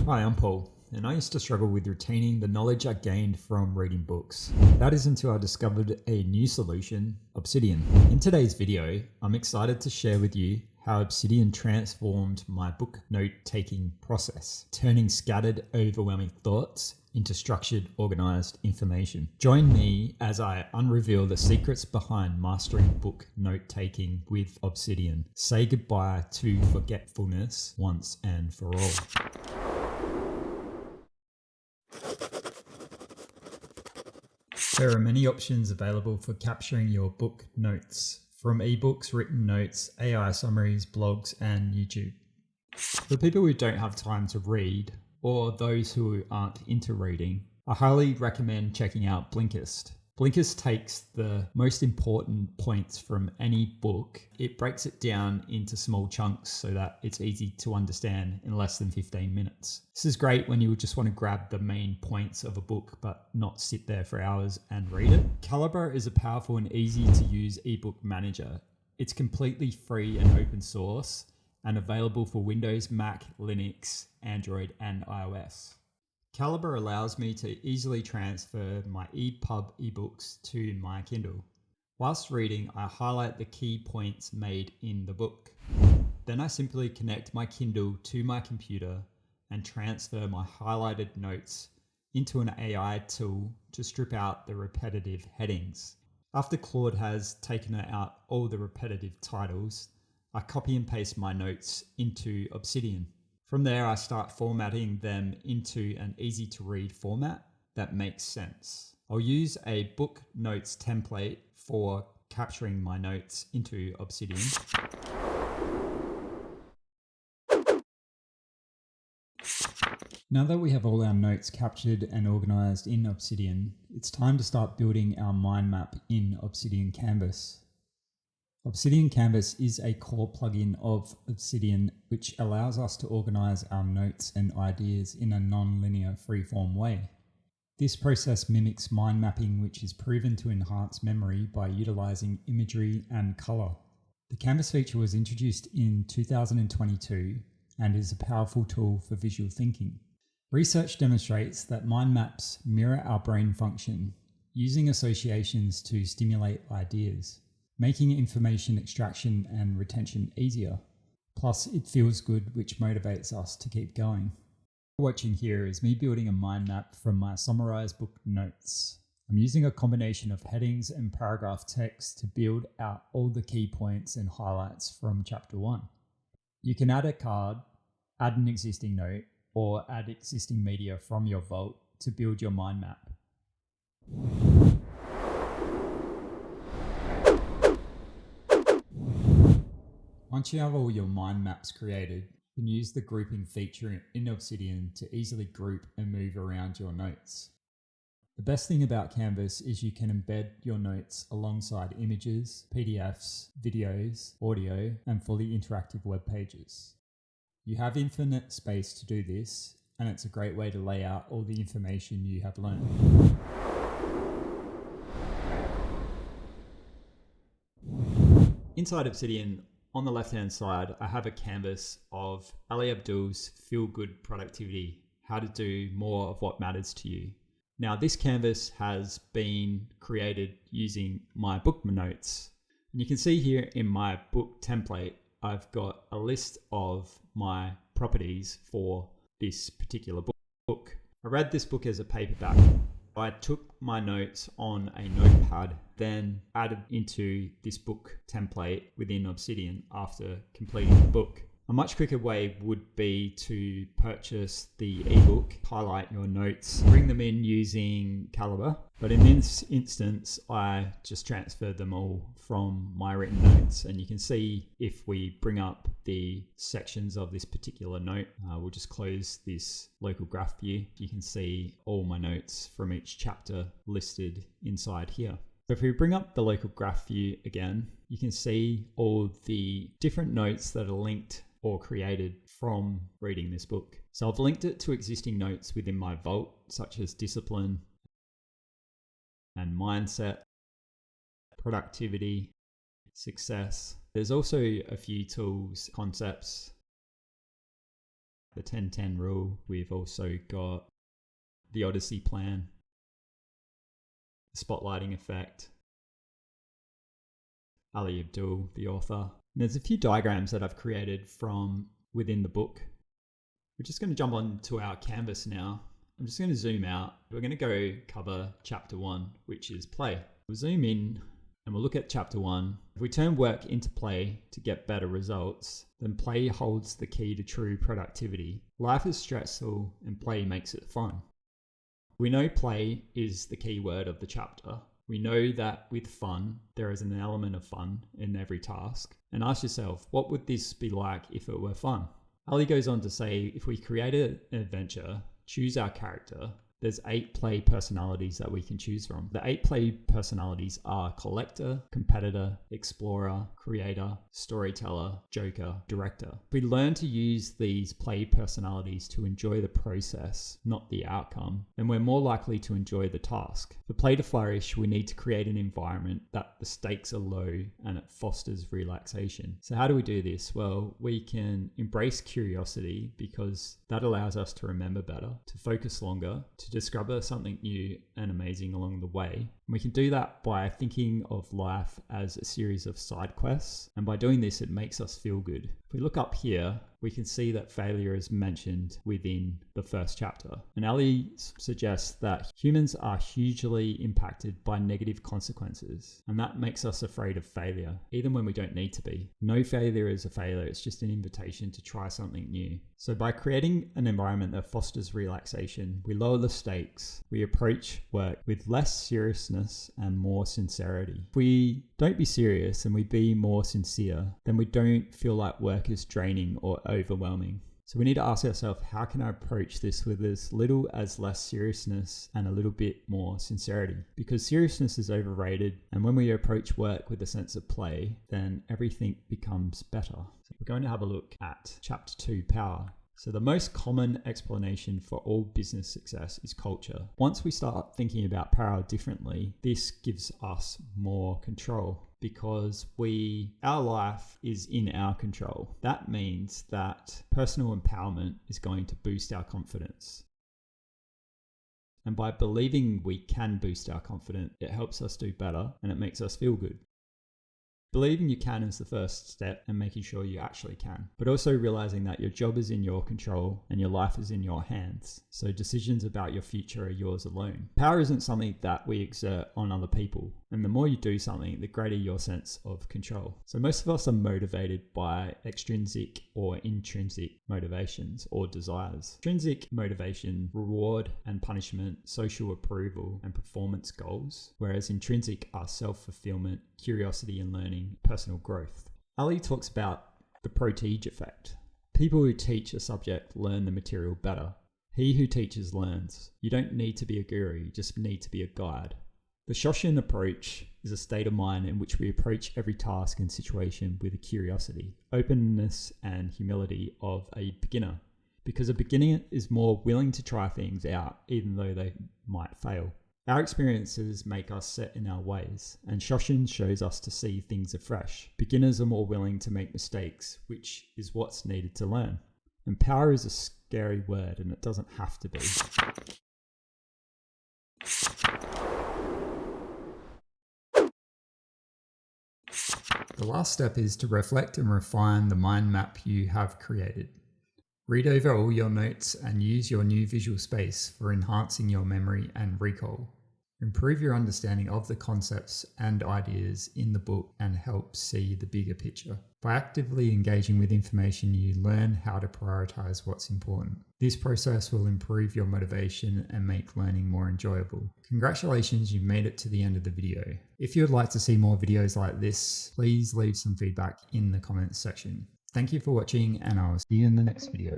Hi, I'm Paul, and I used to struggle with retaining the knowledge I gained from reading books. That is until I discovered a new solution, Obsidian. In today's video, I'm excited to share with you how Obsidian transformed my book note-taking process, turning scattered, overwhelming thoughts into structured, organized information. Join me as I unreveal the secrets behind mastering book note-taking with Obsidian. Say goodbye to forgetfulness once and for all. There are many options available for capturing your book notes, from ebooks, written notes, AI summaries, blogs, and YouTube. For people who don't have time to read, or those who aren't into reading, I highly recommend checking out Blinkist. Blinkist takes the most important points from any book. It breaks it down into small chunks so that it's easy to understand in less than 15 minutes. This is great when you just want to grab the main points of a book but not sit there for hours and read it. Calibre is a powerful and easy to use ebook manager. It's completely free and open source and available for Windows, Mac, Linux, Android, and iOS. Calibre allows me to easily transfer my EPUB ebooks to my Kindle. Whilst reading, I highlight the key points made in the book. Then I simply connect my Kindle to my computer and transfer my highlighted notes into an AI tool to strip out the repetitive headings. After Claude has taken out all the repetitive titles, I copy and paste my notes into Obsidian. From there, I start formatting them into an easy to read format that makes sense. I'll use a book notes template for capturing my notes into Obsidian. Now that we have all our notes captured and organized in Obsidian, it's time to start building our mind map in Obsidian Canvas. Obsidian Canvas is a core plugin of Obsidian which allows us to organize our notes and ideas in a non-linear freeform way. This process mimics mind mapping, which is proven to enhance memory by utilizing imagery and color. The Canvas feature was introduced in 2022 and is a powerful tool for visual thinking. Research demonstrates that mind maps mirror our brain function, using associations to stimulate ideas, making information extraction and retention easier. Plus, it feels good, which motivates us to keep going. What you're watching here is me building a mind map from my summarized book notes. I'm using a combination of headings and paragraph text to build out all the key points and highlights from chapter 1. You can add a card, add an existing note, or add existing media from your vault to build your mind map. Once you have all your mind maps created, you can use the grouping feature in Obsidian to easily group and move around your notes. The best thing about Canvas is you can embed your notes alongside images, PDFs, videos, audio, and fully interactive web pages. You have infinite space to do this, and it's a great way to lay out all the information you have learned. Inside Obsidian, on the left-hand side, I have a canvas of Ali Abdul's Feel Good Productivity, how to do more of what matters to you. Now, this canvas has been created using my book notes. And you can see here in my book template, I've got a list of my properties for this particular book. I read this book as a paperback. I took my notes on a notepad, then added into this book template within Obsidian after completing the book. A much quicker way would be to purchase the ebook, highlight your notes, bring them in using Calibre. But in this instance, I just transferred them all from my written notes. And you can see if we bring up the sections of this particular note, we'll just close this local graph view. You can see all my notes from each chapter listed inside here. So if we bring up the local graph view again, you can see all the different notes that are linked or created from reading this book. So I've linked it to existing notes within my vault, such as discipline and mindset, productivity, success. There's also a few tools, concepts the 10-10 rule. We've also got the Odyssey plan, the spotlighting effect, Ali Abdul, the author. And there's a few diagrams that I've created from within the book. We're just going to jump onto our canvas now. I'm just going to zoom out. We're going to go cover chapter 1, which is play. We'll zoom in and we'll look at chapter 1. If we turn work into play to get better results, then play holds the key to true productivity. Life is stressful and play makes it fun. We know play is the key word of the chapter. We know that with fun, there is an element of fun in every task. And ask yourself, what would this be like if it were fun? Ali goes on to say, if we create an adventure, choose our character, there's 8 play personalities that we can choose from. The 8 play personalities are collector, competitor, explorer, creator, storyteller, joker, director. We learn to use these play personalities to enjoy the process, not the outcome, and we're more likely to enjoy the task. For play to flourish, we need to create an environment that the stakes are low and it fosters relaxation. So how do we do this? Well, we can embrace curiosity because that allows us to remember better, to focus longer, to discover something new and amazing along the way. And we can do that by thinking of life as a series of side quests. And by doing this, it makes us feel good. If we look up here, we can see that failure is mentioned within the first chapter. And Ali suggests that humans are hugely impacted by negative consequences. And that makes us afraid of failure, even when we don't need to be. No failure is a failure. It's just an invitation to try something new. So by creating an environment that fosters relaxation, we lower the stakes. We approach work with less seriousness and more sincerity. If we don't be serious and we be more sincere, then we don't feel like work is draining or overwhelming. So we need to ask ourselves, how can I approach this with as little as less seriousness and a little bit more sincerity? Because seriousness is overrated, and when we approach work with a sense of play, then everything becomes better. So we're going to have a look at chapter 2, power. So the most common explanation for all business success is culture. Once we start thinking about power differently, this gives us more control because our life is in our control. That means that personal empowerment is going to boost our confidence. And by believing we can boost our confidence, it helps us do better and it makes us feel good. Believing you can is the first step and making sure you actually can, but also realizing that your job is in your control and your life is in your hands. So decisions about your future are yours alone. Power isn't something that we exert on other people. And the more you do something, the greater your sense of control. So most of us are motivated by extrinsic or intrinsic motivations or desires. Intrinsic motivation, reward and punishment, social approval and performance goals, whereas intrinsic are self-fulfillment, curiosity and learning, personal growth. Ali talks about the proteage effect. People who teach a subject learn the material better. He who teaches learns. You don't need to be a guru, you just need to be a guide. The Shoshin approach is a state of mind in which we approach every task and situation with a curiosity, openness and humility of a beginner, because a beginner is more willing to try things out even though they might fail. Our experiences make us set in our ways, and Shoshin shows us to see things afresh. Beginners are more willing to make mistakes, which is what's needed to learn. And power is a scary word, and it doesn't have to be. The last step is to reflect and refine the mind map you have created. Read over all your notes and use your new visual space for enhancing your memory and recall. Improve your understanding of the concepts and ideas in the book and help see the bigger picture. By actively engaging with information, you learn how to prioritize what's important. This process will improve your motivation and make learning more enjoyable. Congratulations, you've made it to the end of the video. If you'd like to see more videos like this, please leave some feedback in the comments section. Thank you for watching, and I'll see you in the next video.